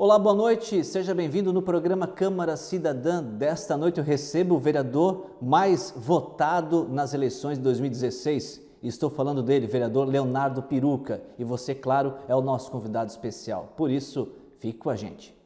Olá, boa noite, seja bem-vindo no programa Câmara Cidadã. Desta noite eu recebo o vereador mais votado nas eleições de 2016. Estou falando dele, vereador Leonardo Piruca. E você, claro, é o nosso convidado especial. Por isso, fique com a gente.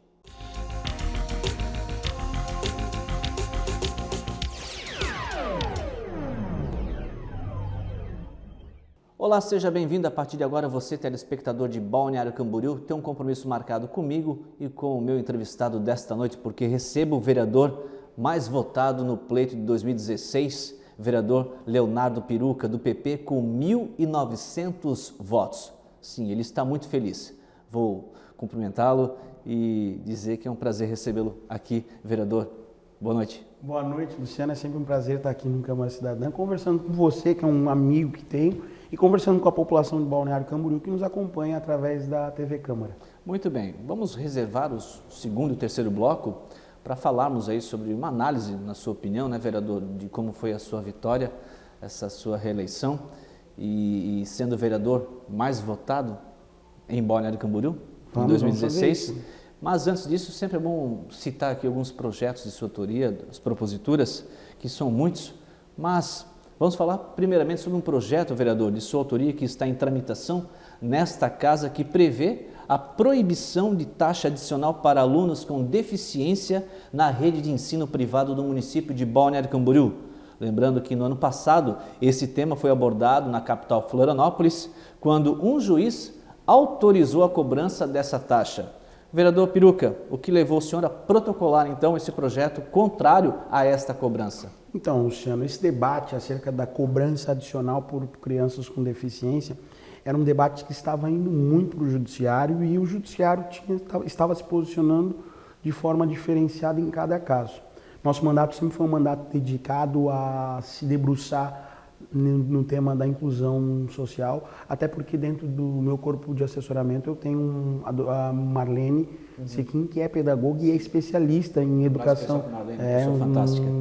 Olá, seja bem-vindo. A partir de agora, você, telespectador de Balneário Camboriú, tem um compromisso marcado comigo e com o meu entrevistado desta noite, porque recebo o vereador mais votado no pleito de 2016, vereador Leonardo Piruca, do PP, com 1.900 votos. Sim, ele está muito feliz. Vou cumprimentá-lo e dizer que é um prazer recebê-lo aqui, vereador. Boa noite. Boa noite, Luciano. É sempre um prazer estar aqui no Câmara Cidadã, conversando com você, que é um amigo que tenho, e conversando com a população de Balneário Camboriú, que nos acompanha através da TV Câmara. Muito bem. Vamos reservar o segundo e o terceiro bloco para falarmos aí sobre uma análise, na sua opinião, né, vereador, de como foi a sua vitória, essa sua reeleição e sendo o vereador mais votado em Balneário Camboriú em 2016. Mas antes disso, sempre é bom citar aqui alguns projetos de sua autoria, as proposituras, que são muitos, mas vamos falar primeiramente sobre um projeto, vereador, de sua autoria que está em tramitação nesta casa, que prevê a proibição de taxa adicional para alunos com deficiência na rede de ensino privado do município de Balneário Camboriú. Lembrando que no ano passado esse tema foi abordado na capital Florianópolis, quando um juiz autorizou a cobrança dessa taxa. Vereador Piruca, o que levou o senhor a protocolar então esse projeto contrário a esta cobrança? Então, Luciano, esse debate acerca da cobrança adicional por crianças com deficiência era um debate que estava indo muito para o judiciário e o judiciário estava se posicionando de forma diferenciada em cada caso. Nosso mandato sempre foi um mandato dedicado a se debruçar no tema da inclusão social, até porque dentro do meu corpo de assessoramento eu tenho a Marlene Sequim, que é pedagoga e é especialista em educação.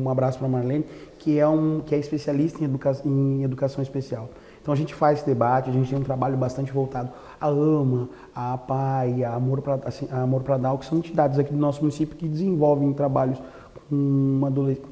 Um abraço para a Marlene, que é especialista em educação especial. Então a gente faz esse debate, a gente tem um trabalho bastante voltado à AMA, à APAI, à Amor para Dar, que são entidades aqui do nosso município que desenvolvem trabalhos com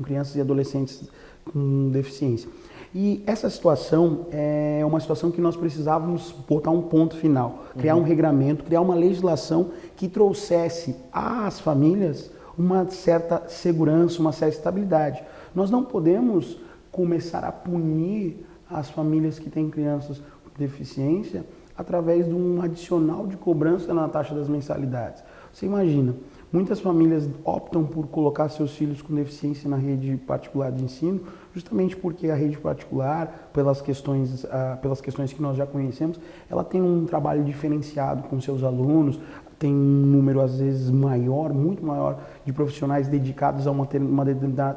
crianças e adolescentes com deficiência. E essa situação é uma situação que nós precisávamos botar um ponto final, criar um regramento, criar uma legislação que trouxesse às famílias uma certa segurança, uma certa estabilidade. Nós não podemos começar a punir as famílias que têm crianças com deficiência através de um adicional de cobrança na taxa das mensalidades. Você imagina, muitas famílias optam por colocar seus filhos com deficiência na rede particular de ensino, justamente porque a rede particular, pelas questões que nós já conhecemos, ela tem um trabalho diferenciado com seus alunos, tem um número às vezes maior, muito maior, de profissionais dedicados a uma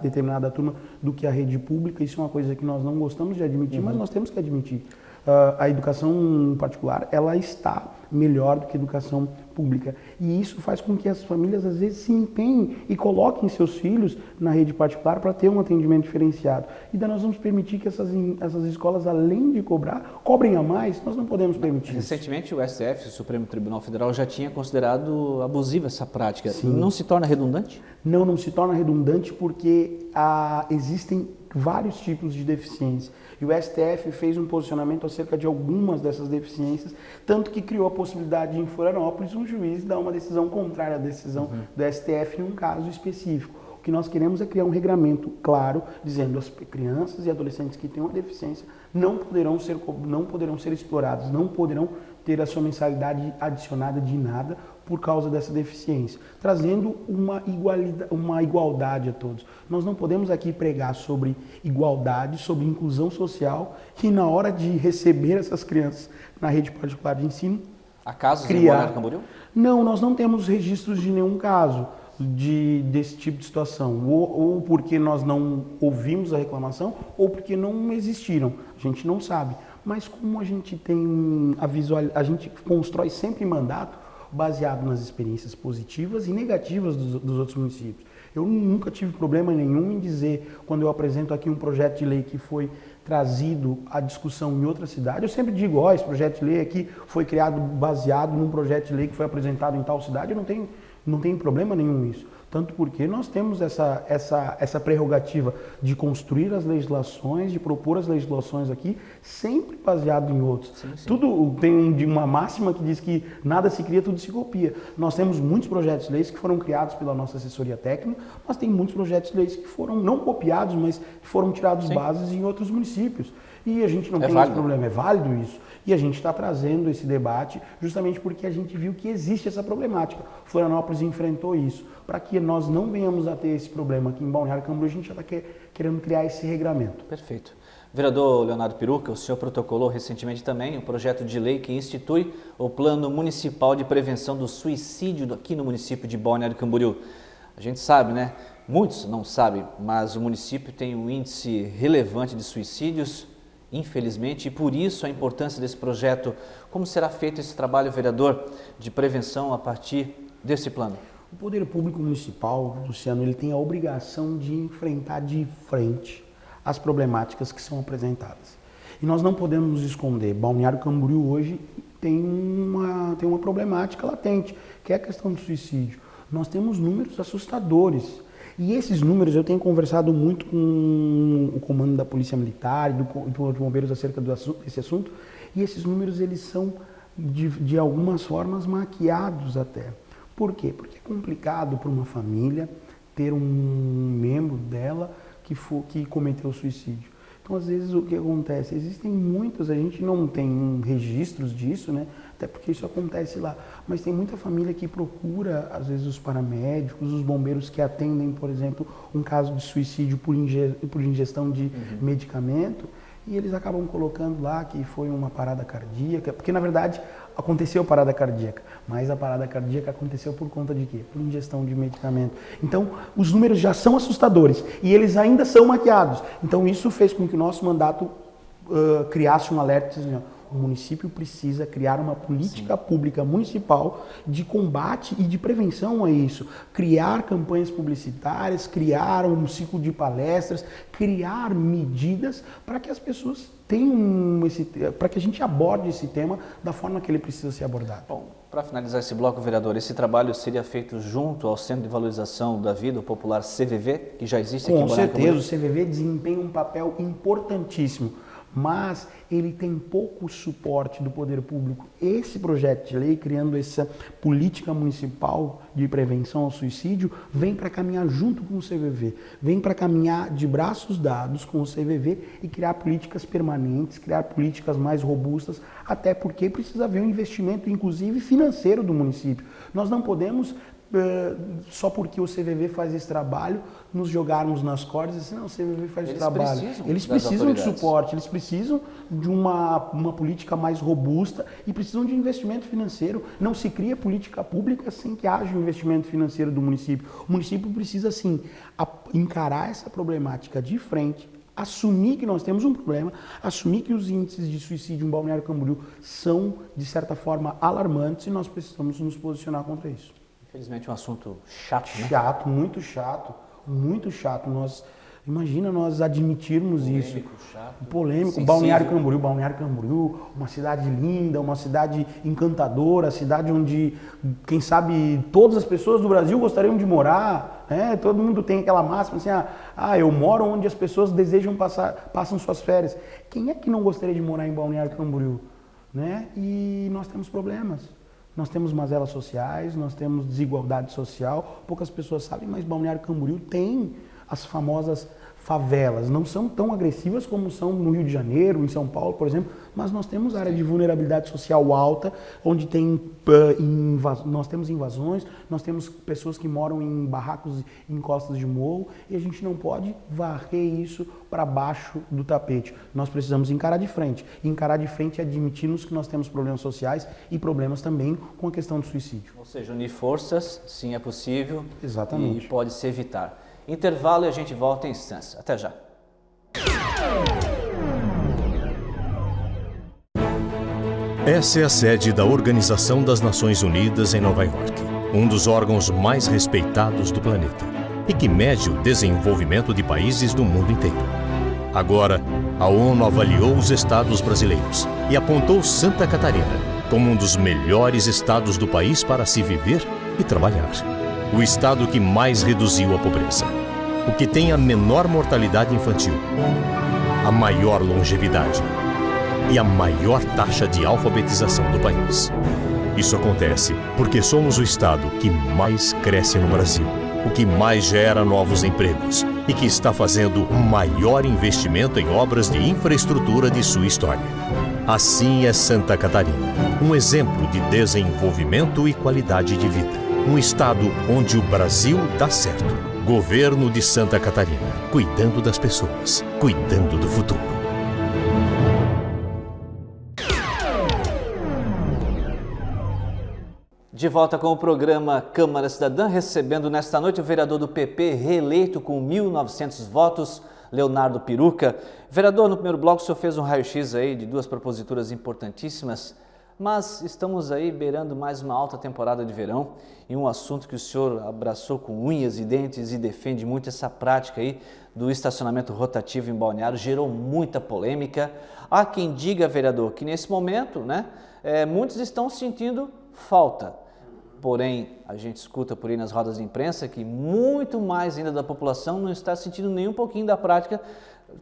determinada turma do que a rede pública. Isso é uma coisa que nós não gostamos de admitir, mas nós temos que admitir. A educação particular, ela está melhor do que a educação pública. E isso faz com que as famílias, às vezes, se empenhem e coloquem seus filhos na rede particular para ter um atendimento diferenciado. E daí nós vamos permitir que essas escolas, além de cobrar, cobrem a mais. Nós não podemos permitir. Recentemente, o STF, o Supremo Tribunal Federal, já tinha considerado abusiva essa prática. Sim. Não se torna redundante? Não se torna redundante porque existem vários tipos de deficiência. E o STF fez um posicionamento acerca de algumas dessas deficiências, tanto que criou a possibilidade de, em Florianópolis, um juiz dar uma decisão contrária à decisão do STF em um caso específico. O que nós queremos é criar um regramento claro, dizendo que as crianças e adolescentes que têm uma deficiência não poderão ser explorados, não poderão ter a sua mensalidade adicionada de nada por causa dessa deficiência, trazendo uma igualdade a todos. Nós não podemos aqui pregar sobre igualdade, sobre inclusão social, e na hora de receber essas crianças na rede particular de ensino, há casos em Balneário Camboriú? Não, nós não temos registros de nenhum caso desse tipo de situação, ou porque nós não ouvimos a reclamação, ou porque não existiram, a gente não sabe. Mas como a gente tem a gente constrói sempre mandato baseado nas experiências positivas e negativas dos outros municípios. Eu nunca tive problema nenhum em dizer, quando eu apresento aqui um projeto de lei que foi trazido à discussão em outra cidade, eu sempre digo, esse projeto de lei aqui foi criado baseado num projeto de lei que foi apresentado em tal cidade, eu não tenho Não tem problema nenhum isso. Tanto porque nós temos essa prerrogativa de construir as legislações, de propor as legislações aqui, sempre baseado em outros. Sim, sim. Tudo tem uma máxima que diz que nada se cria, tudo se copia. Nós temos muitos projetos de leis que foram criados pela nossa assessoria técnica, mas tem muitos projetos de leis que foram não copiados, mas que foram tirados bases em outros municípios. E a gente não tem esse problema, é válido isso. E a gente está trazendo esse debate justamente porque a gente viu que existe essa problemática. Florianópolis enfrentou isso. Para que nós não venhamos a ter esse problema aqui em Balneário Camboriú, a gente já está querendo criar esse regramento. Perfeito. Vereador Leonardo Piruca, o senhor protocolou recentemente também um projeto de lei que institui o Plano Municipal de Prevenção do Suicídio aqui no município de Balneário Camboriú. A gente sabe, né? Muitos não sabem, mas o município tem um índice relevante de suicídios, infelizmente, e por isso a importância desse projeto. Como será feito esse trabalho, vereador, de prevenção a partir desse plano? O Poder Público Municipal, Luciano, ele tem a obrigação de enfrentar de frente as problemáticas que são apresentadas. E nós não podemos nos esconder. Balneário Camboriú hoje tem uma problemática latente, que é a questão do suicídio. Nós temos números assustadores. E esses números, eu tenho conversado muito com o comando da Polícia Militar e do Corpo de Bombeiros acerca desse assunto, e esses números eles são, de algumas formas, maquiados até. Por quê? Porque é complicado para uma família ter um membro dela que cometeu suicídio. Então, às vezes, o que acontece? Existem muitas, a gente não tem registros disso, né? Até porque isso acontece lá. Mas tem muita família que procura, às vezes, os paramédicos, os bombeiros que atendem, por exemplo, um caso de suicídio por ingestão de medicamento, e eles acabam colocando lá que foi uma parada cardíaca, porque, na verdade, aconteceu parada cardíaca, mas a parada cardíaca aconteceu por conta de quê? Por ingestão de medicamento. Então, os números já são assustadores e eles ainda são maquiados. Então, isso fez com que o nosso mandato criasse um alerta, assim, ó, o município precisa criar uma política pública municipal de combate e de prevenção a isso. Criar campanhas publicitárias, criar um ciclo de palestras, criar medidas para que as pessoas para que a gente aborde esse tema da forma que ele precisa ser abordado. Bom, para finalizar esse bloco, vereador, esse trabalho seria feito junto ao Centro de Valorização da Vida, o popular CVV, que já existe aqui em Balneário Camboriú? Com certeza, o CVV desempenha um papel importantíssimo, mas ele tem pouco suporte do poder público. Esse projeto de lei, criando essa política municipal de prevenção ao suicídio, vem para caminhar junto com o CVV, vem para caminhar de braços dados com o CVV e criar políticas permanentes, criar políticas mais robustas, até porque precisa haver um investimento, inclusive financeiro do município. Nós não podemos só porque o CVV faz esse trabalho, nos jogarmos nas cordas e dizer, não, o CVV faz esse trabalho. Eles precisam de suporte, eles precisam de uma política mais robusta e precisam de investimento financeiro. Não se cria política pública sem que haja um investimento financeiro do município. O município precisa, sim, encarar essa problemática de frente, assumir que nós temos um problema, assumir que os índices de suicídio em Balneário Camboriú são, de certa forma, alarmantes e nós precisamos nos posicionar contra isso. Infelizmente um assunto chato, né? Chato, muito chato, muito chato. Imagina nós admitirmos polêmico, isso. Chato, polêmico, sensível. Balneário Camboriú, uma cidade linda, uma cidade encantadora, cidade onde, quem sabe, todas as pessoas do Brasil gostariam de morar, né? Todo mundo tem aquela máxima assim, eu moro onde as pessoas passam suas férias. Quem é que não gostaria de morar em Balneário Camboriú? Né? E nós temos problemas. Nós temos mazelas sociais, nós temos desigualdade social, poucas pessoas sabem, mas Balneário Camboriú tem as famosas favelas. Não são tão agressivas como são no Rio de Janeiro, em São Paulo, por exemplo, mas nós temos área de vulnerabilidade social alta, onde nós temos invasões, nós temos pessoas que moram em barracos em costas de morro, e a gente não pode varrer isso para baixo do tapete. Nós precisamos encarar de frente. E encarar de frente é admitirmos que nós temos problemas sociais e problemas também com a questão do suicídio. Ou seja, unir forças, sim, é possível. Exatamente. E pode se evitar. Intervalo e a gente volta em instância. Até já. Essa é a sede da Organização das Nações Unidas em Nova York, um dos órgãos mais respeitados do planeta e que mede o desenvolvimento de países do mundo inteiro. Agora, a ONU avaliou os estados brasileiros e apontou Santa Catarina como um dos melhores estados do país para se viver e trabalhar. O estado que mais reduziu a pobreza. O que tem a menor mortalidade infantil, a maior longevidade e a maior taxa de alfabetização do país. Isso acontece porque somos o estado que mais cresce no Brasil, o que mais gera novos empregos e que está fazendo o maior investimento em obras de infraestrutura de sua história. Assim é Santa Catarina, um exemplo de desenvolvimento e qualidade de vida. Um estado onde o Brasil dá certo. Governo de Santa Catarina, cuidando das pessoas, cuidando do futuro. De volta com o programa Câmara Cidadã, recebendo nesta noite o vereador do PP, reeleito com 1.900 votos, Leonardo Piruca. Vereador, no primeiro bloco o senhor fez um raio-x aí de duas proposituras importantíssimas, mas estamos aí beirando mais uma alta temporada de verão e um assunto que o senhor abraçou com unhas e dentes e defende muito essa prática aí do estacionamento rotativo em Balneário, gerou muita polêmica. Há quem diga, vereador, que nesse momento, né, muitos estão sentindo falta. Porém, a gente escuta por aí nas rodas de imprensa que muito mais ainda da população não está sentindo nem um pouquinho da prática,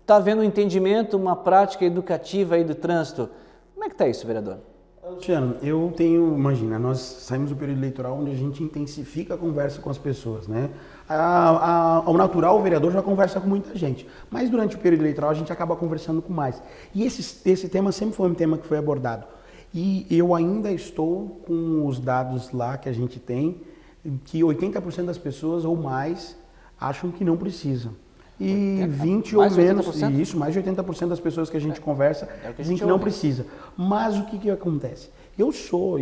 está havendo um entendimento, uma prática educativa aí do trânsito. Como é que está isso, vereador? Luciano, imagina, nós saímos do período eleitoral onde a gente intensifica a conversa com as pessoas, né? Ao natural, o vereador já conversa com muita gente, mas durante o período eleitoral a gente acaba conversando com mais. E esse tema sempre foi um tema que foi abordado. E eu ainda estou com os dados lá que a gente tem, que 80% das pessoas ou mais acham que não precisa. E 20 ou menos, isso, mais de 80% das pessoas que a gente conversa dizem que não precisa. Mas o que acontece? E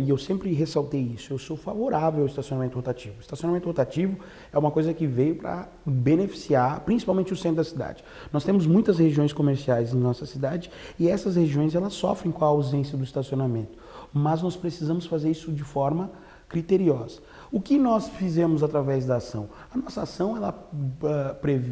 eu sempre ressaltei isso, eu sou favorável ao estacionamento rotativo. O estacionamento rotativo é uma coisa que veio para beneficiar, principalmente o centro da cidade. Nós temos muitas regiões comerciais em nossa cidade e essas regiões elas sofrem com a ausência do estacionamento. Mas nós precisamos fazer isso de forma criteriosa. O que nós fizemos através da ação? A nossa ação,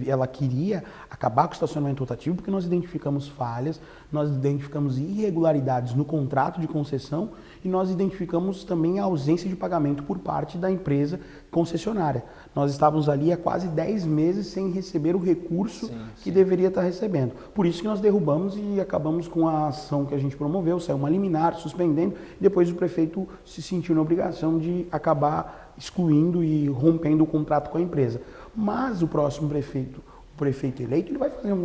ela queria acabar com o estacionamento rotativo porque nós identificamos falhas, nós identificamos irregularidades no contrato de concessão e nós identificamos também a ausência de pagamento por parte da empresa concessionária. Nós estávamos ali há quase 10 meses sem receber o recurso que deveria estar recebendo. Por isso que nós derrubamos e acabamos com a ação que a gente promoveu, saiu uma liminar, suspendendo, e depois o prefeito se sentiu na obrigação de acabar excluindo e rompendo o contrato com a empresa. Mas o próximo prefeito, o prefeito eleito,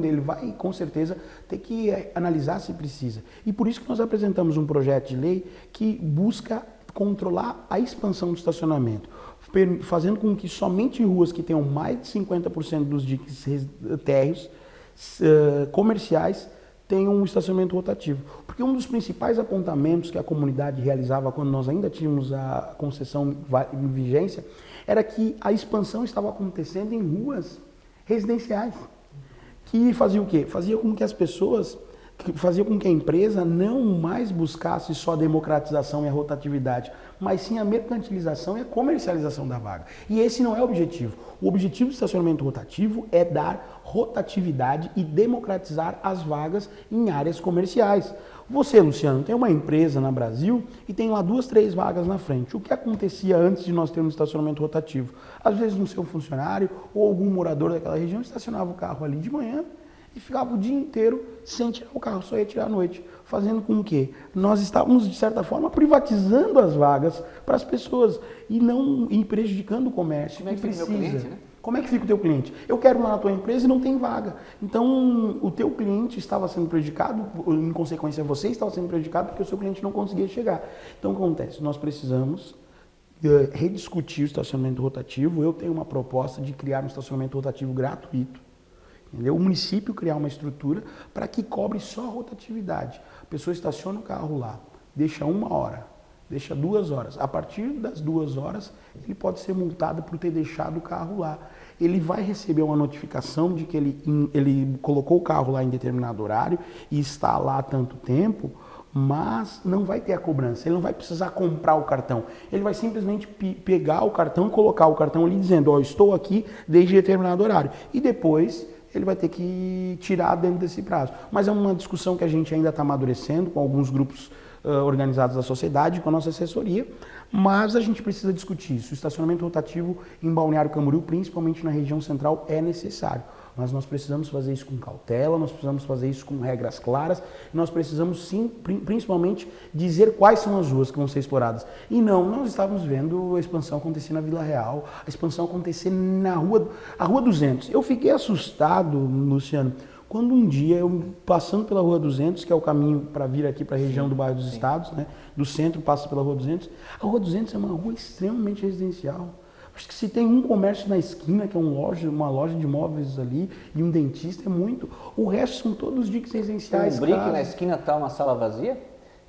ele vai com certeza ter que analisar se precisa. E por isso que nós apresentamos um projeto de lei que busca controlar a expansão do estacionamento, fazendo com que somente ruas que tenham mais de 50% dos diques térreos comerciais tenham um estacionamento rotativo. Porque um dos principais apontamentos que a comunidade realizava quando nós ainda tínhamos a concessão em vigência era que a expansão estava acontecendo em ruas residenciais, que fazia o quê? Fazia com que as pessoas, fazia com que a empresa não mais buscasse só a democratização e a rotatividade, mas sim a mercantilização e a comercialização da vaga. E esse não é o objetivo. O objetivo do estacionamento rotativo é dar rotatividade e democratizar as vagas em áreas comerciais. Você, Luciano, tem uma empresa no Brasil e tem lá 2, 3 vagas na frente. O que acontecia antes de nós termos estacionamento rotativo? Às vezes um seu funcionário ou algum morador daquela região estacionava o carro ali de manhã e ficava o dia inteiro sem tirar o carro, só ia tirar à noite. Fazendo com que nós estávamos, de certa forma, privatizando as vagas para as pessoas e prejudicando o comércio. Como é que fica o meu cliente, né? Como é que fica o teu cliente? Eu quero ir lá na tua empresa e não tem vaga. Então, o teu cliente estava sendo prejudicado, em consequência você estava sendo prejudicado porque o seu cliente não conseguia chegar. Então, o que acontece? Nós precisamos rediscutir o estacionamento rotativo. Eu tenho uma proposta de criar um estacionamento rotativo gratuito. Entendeu? O município criar uma estrutura para que cobre só a rotatividade. A pessoa estaciona o carro lá, deixa 1 hora, deixa 2 horas. A partir das 2 horas, ele pode ser multado por ter deixado o carro lá. Ele vai receber uma notificação de que ele colocou o carro lá em determinado horário e está lá há tanto tempo, mas não vai ter a cobrança. Ele não vai precisar comprar o cartão. Ele vai simplesmente pegar o cartão e colocar o cartão ali dizendo, ó, estou aqui desde determinado horário. E depois ele vai ter que tirar dentro desse prazo. Mas é uma discussão que a gente ainda está amadurecendo com alguns grupos organizados da sociedade, com a nossa assessoria, mas a gente precisa discutir isso. O estacionamento rotativo em Balneário Camboriú, principalmente na região central, é necessário. Mas nós precisamos fazer isso com cautela, nós precisamos fazer isso com regras claras, nós precisamos sim, principalmente, dizer quais são as ruas que vão ser exploradas. E não, nós estávamos vendo a expansão acontecer na Vila Real, a expansão acontecer na Rua 200. Eu fiquei assustado, Luciano, quando um dia eu, passando pela Rua 200, que é o caminho para vir aqui para a região do bairro dos Estados, né, do centro, passa pela Rua 200, a Rua 200 é uma rua extremamente residencial. Acho que se tem um comércio na esquina, que é uma loja de móveis ali, e um dentista, é muito. O resto são todos dicas residenciais. Tem um brick na esquina, está uma sala vazia,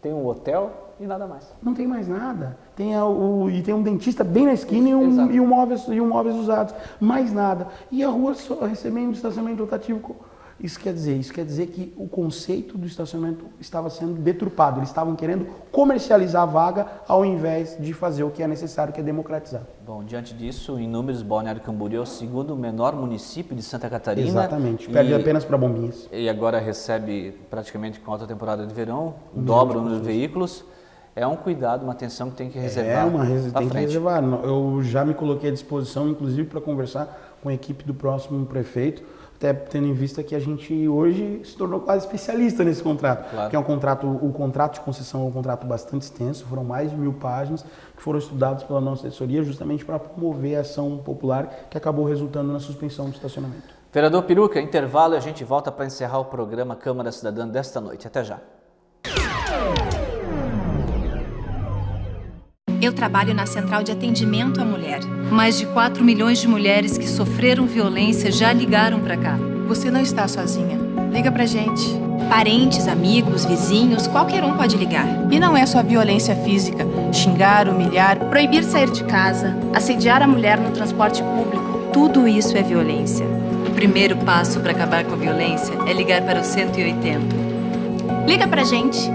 tem um hotel e nada mais. Não tem mais nada. E tem um dentista bem na esquina e um móveis usados. Mais nada. E a rua só recebendo estacionamento rotativo. Isso quer dizer que o conceito do estacionamento estava sendo deturpado. Eles estavam querendo comercializar a vaga ao invés de fazer o que é necessário, que é democratizar. Bom, diante disso, em números, Balneário Camboriú é o segundo menor município de Santa Catarina. Exatamente, perde apenas para Bombinhas. E agora recebe, praticamente com alta temporada de verão, dobra o número de veículos. É um cuidado, uma atenção que tem que reservar. Tem que reservar. Eu já me coloquei à disposição, inclusive, para conversar com a equipe do próximo prefeito, até tendo em vista que a gente hoje se tornou quase especialista nesse contrato. Claro. Que é o contrato de concessão é um contrato bastante extenso, foram mais de 1000 páginas, que foram estudados pela nossa assessoria justamente para promover a ação popular que acabou resultando na suspensão do estacionamento. Vereador Peruca, intervalo e a gente volta para encerrar o programa Câmara Cidadã desta noite. Até já. Eu trabalho na Central de Atendimento à Mulher. Mais de 4 milhões de mulheres que sofreram violência já ligaram pra cá. Você não está sozinha. Liga pra gente. Parentes, amigos, vizinhos, qualquer um pode ligar. E não é só violência física. Xingar, humilhar, Proibir sair de casa, assediar a mulher no transporte público, tudo isso é violência. O primeiro passo para acabar com a violência é ligar para o 180. Liga pra gente.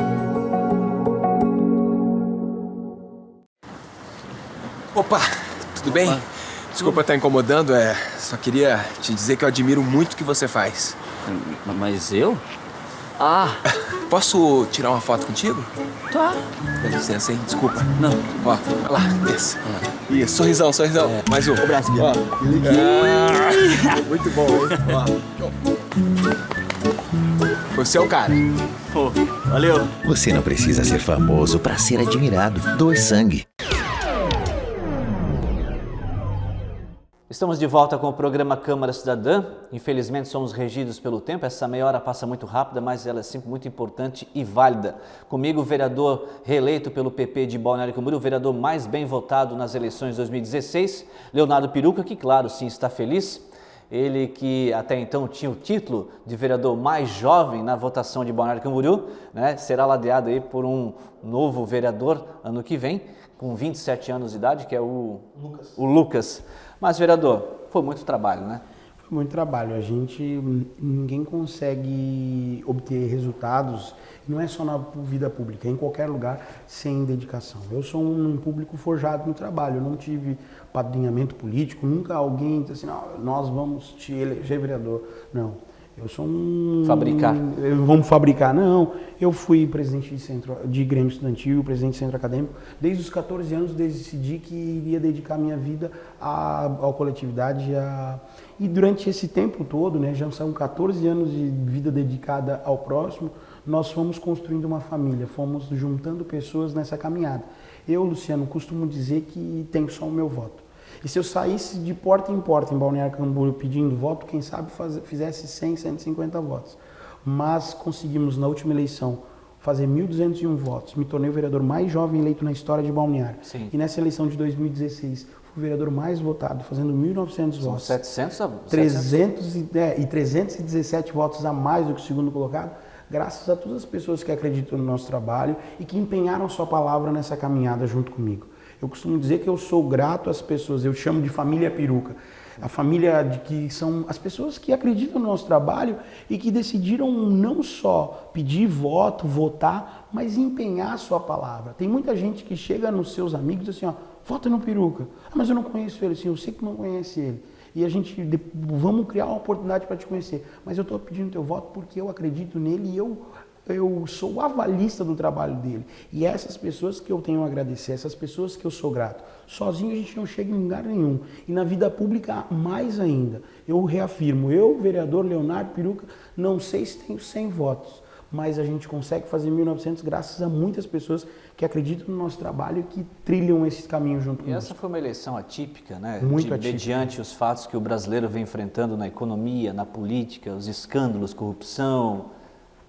Opa, tudo bem? Desculpa estar incomodando, só queria te dizer que eu admiro muito o que você faz. Mas eu? Posso tirar uma foto contigo? Tá. Dá licença, hein? Desculpa. Não. Ó, olha lá, esse. Isso, sorrisão. Mais um. Abraço, ó. Muito bom, hein? Ó. Você é o cara. Pô, valeu. Você não precisa ser famoso para ser admirado. Doe sangue. Estamos de volta com o programa Câmara Cidadã. Infelizmente somos regidos pelo tempo, essa meia hora passa muito rápida, mas ela é sempre muito importante e válida. Comigo o vereador reeleito pelo PP de Balneário Camboriú, o vereador mais bem votado nas eleições de 2016, Leonardo Peruca, que claro, sim, está feliz. Ele que até então tinha o título de vereador mais jovem na votação de Balneário Camboriú, né, será ladeado aí por um novo vereador ano que vem, com 27 anos de idade, que é o Lucas. Mas, vereador, foi muito trabalho, né? Foi muito trabalho. Ninguém consegue obter resultados, não é só na vida pública, é em qualquer lugar, sem dedicação. Eu sou um público forjado no trabalho, eu não tive padrinhamento político, nunca alguém disse assim, não, nós vamos te eleger vereador. Não. Eu sou Fabricar. Vamos fabricar. Não, eu fui presidente de Grêmio Estudantil, presidente de centro acadêmico. Desde os 14 anos decidi que iria dedicar minha vida à coletividade. E durante esse tempo todo, né, já são 14 anos de vida dedicada ao próximo, nós fomos construindo uma família, fomos juntando pessoas nessa caminhada. Eu, Luciano, costumo dizer que tenho só o meu voto. E se eu saísse de porta em Balneário Camboriú pedindo voto, quem sabe fizesse 100, 150 votos. Mas conseguimos na última eleição fazer 1.201 votos. Me tornei o vereador mais jovem eleito na história de Balneário. Sim. E nessa eleição de 2016, fui o vereador mais votado, fazendo 1.900 votos. 317 votos a mais do que o segundo colocado, graças a todas as pessoas que acreditam no nosso trabalho e que empenharam sua palavra nessa caminhada junto comigo. Eu costumo dizer que eu sou grato às pessoas, eu chamo de família Peruca. A família que são as pessoas que acreditam no nosso trabalho e que decidiram não só pedir voto, votar, mas empenhar a sua palavra. Tem muita gente que chega nos seus amigos e diz assim, ó, vota no Peruca. Mas eu não conheço ele, sim, eu sei que não conhece ele. E a gente, vamos criar uma oportunidade para te conhecer. Mas eu estou pedindo teu voto porque eu acredito nele e eu eu sou avalista do trabalho dele. E é essas pessoas que eu tenho a agradecer, essas pessoas que eu sou grato. Sozinho a gente não chega em lugar nenhum. E na vida pública, mais ainda. Eu reafirmo, eu, vereador Leonardo Piruca, não sei se tenho 100 votos, mas a gente consegue fazer 1.900 graças a muitas pessoas que acreditam no nosso trabalho e que trilham esse caminho junto conosco. E essa foi uma eleição atípica, né? Muito atípica. Mediante os fatos que o brasileiro vem enfrentando na economia, na política, os escândalos, corrupção,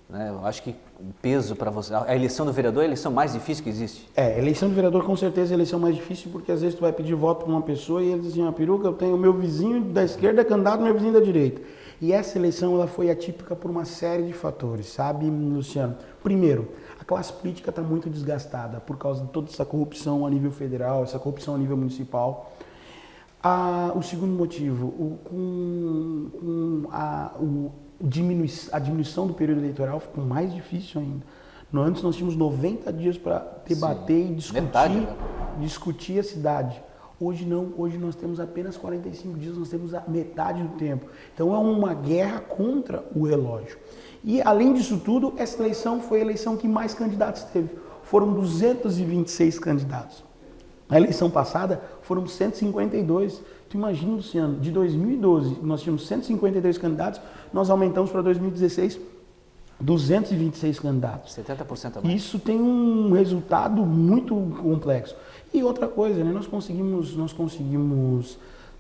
né? Eu acho que o peso para você... A eleição do vereador é a eleição mais difícil que existe. A eleição do vereador com certeza é a eleição mais difícil, porque às vezes tu vai pedir voto para uma pessoa e ele diz assim, Piruca, eu tenho o meu vizinho da esquerda candidato, meu vizinho da direita. E essa eleição ela foi atípica por uma série de fatores, sabe, Luciano? Primeiro, a classe política está muito desgastada por causa de toda essa corrupção a nível federal, essa corrupção a nível municipal. O segundo motivo, a diminuição do período eleitoral ficou mais difícil ainda. Antes nós tínhamos 90 dias para debater e discutir a cidade. Hoje não, hoje nós temos apenas 45 dias, nós temos a metade do tempo. Então é uma guerra contra o relógio. E além disso tudo, essa eleição foi a eleição que mais candidatos teve. Foram 226 candidatos. Na eleição passada foram 152. Tu imagina, Luciano, de 2012 nós tínhamos 152 candidatos, nós aumentamos para 2016 226 candidatos. 70% a mais. Isso tem um resultado muito complexo. E outra coisa, né, nós conseguimos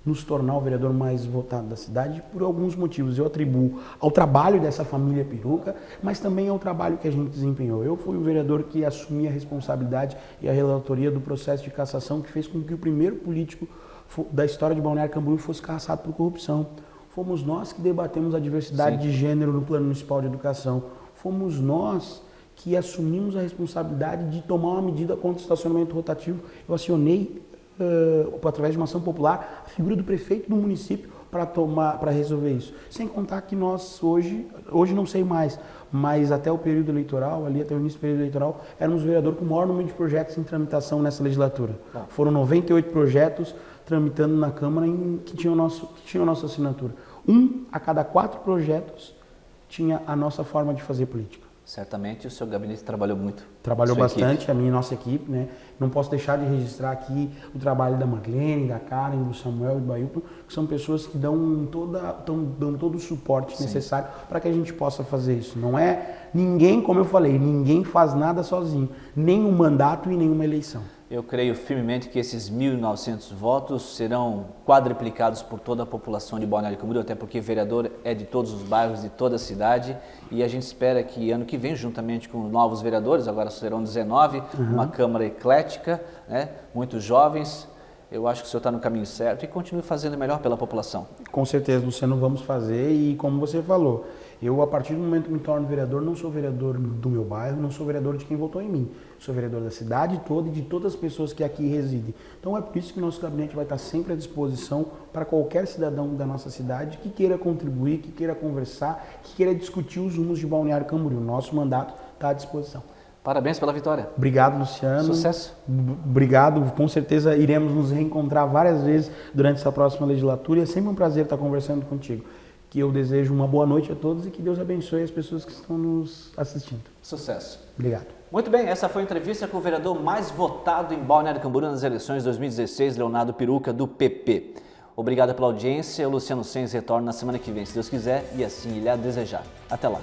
nos tornar o vereador mais votado da cidade por alguns motivos. Eu atribuo ao trabalho dessa família Piruca, mas também ao trabalho que a gente desempenhou. Eu fui o vereador que assumi a responsabilidade e a relatoria do processo de cassação que fez com que o primeiro político da história de Balneário Camboriú fosse cassado por corrupção. Fomos nós que debatemos a diversidade de gênero no Plano Municipal de Educação. Fomos nós que assumimos a responsabilidade de tomar uma medida contra o estacionamento rotativo. Eu acionei, através de uma ação popular, a figura do prefeito do município para resolver isso. Sem contar que nós hoje não sei mais, mas até o período eleitoral, ali até o início do período eleitoral, éramos o vereador com o maior número de projetos em tramitação nessa legislatura. Foram 98 projetos tramitando na Câmara que tinham nossa assinatura. 1 a cada 4 projetos tinha a nossa forma de fazer política. Certamente o seu gabinete trabalhou muito. Trabalhou bastante, a minha e nossa equipe, né? Não posso deixar de registrar aqui o trabalho da Marlene, da Karen, do Samuel e do Ailton, que são pessoas que dão todo o suporte necessário para que a gente possa fazer isso. Não é ninguém, como eu falei, ninguém faz nada sozinho, nem um mandato e nenhuma eleição. Eu creio firmemente que esses 1.900 votos serão quadriplicados por toda a população de Balneário Camboriú, até porque vereador é de todos os bairros, de toda a cidade, e a gente espera que ano que vem, juntamente com novos vereadores, agora serão 19, uma Câmara eclética, né, muitos jovens, eu acho que o senhor está no caminho certo e continue fazendo o melhor pela população. Com certeza, Luciano, vamos fazer e como você falou, eu a partir do momento que me torno vereador, não sou vereador do meu bairro, não sou vereador de quem votou em mim, sou vereador da cidade toda e de todas as pessoas que aqui residem. Então é por isso que nosso gabinete vai estar sempre à disposição para qualquer cidadão da nossa cidade que queira contribuir, que queira conversar, que queira discutir os rumos de Balneário Camboriú. Nosso mandato está à disposição. Parabéns pela vitória. Obrigado, Luciano. Sucesso. Obrigado. Com certeza iremos nos reencontrar várias vezes durante essa próxima legislatura e é sempre um prazer estar conversando contigo. Que eu desejo uma boa noite a todos e que Deus abençoe as pessoas que estão nos assistindo. Sucesso. Obrigado. Muito bem, essa foi a entrevista com o vereador mais votado em Balneário Camboriú nas eleições de 2016, Leonardo Piruca, do PP. Obrigado pela audiência. O Luciano Sens retorna na semana que vem, se Deus quiser, e assim ele a desejar. Até lá.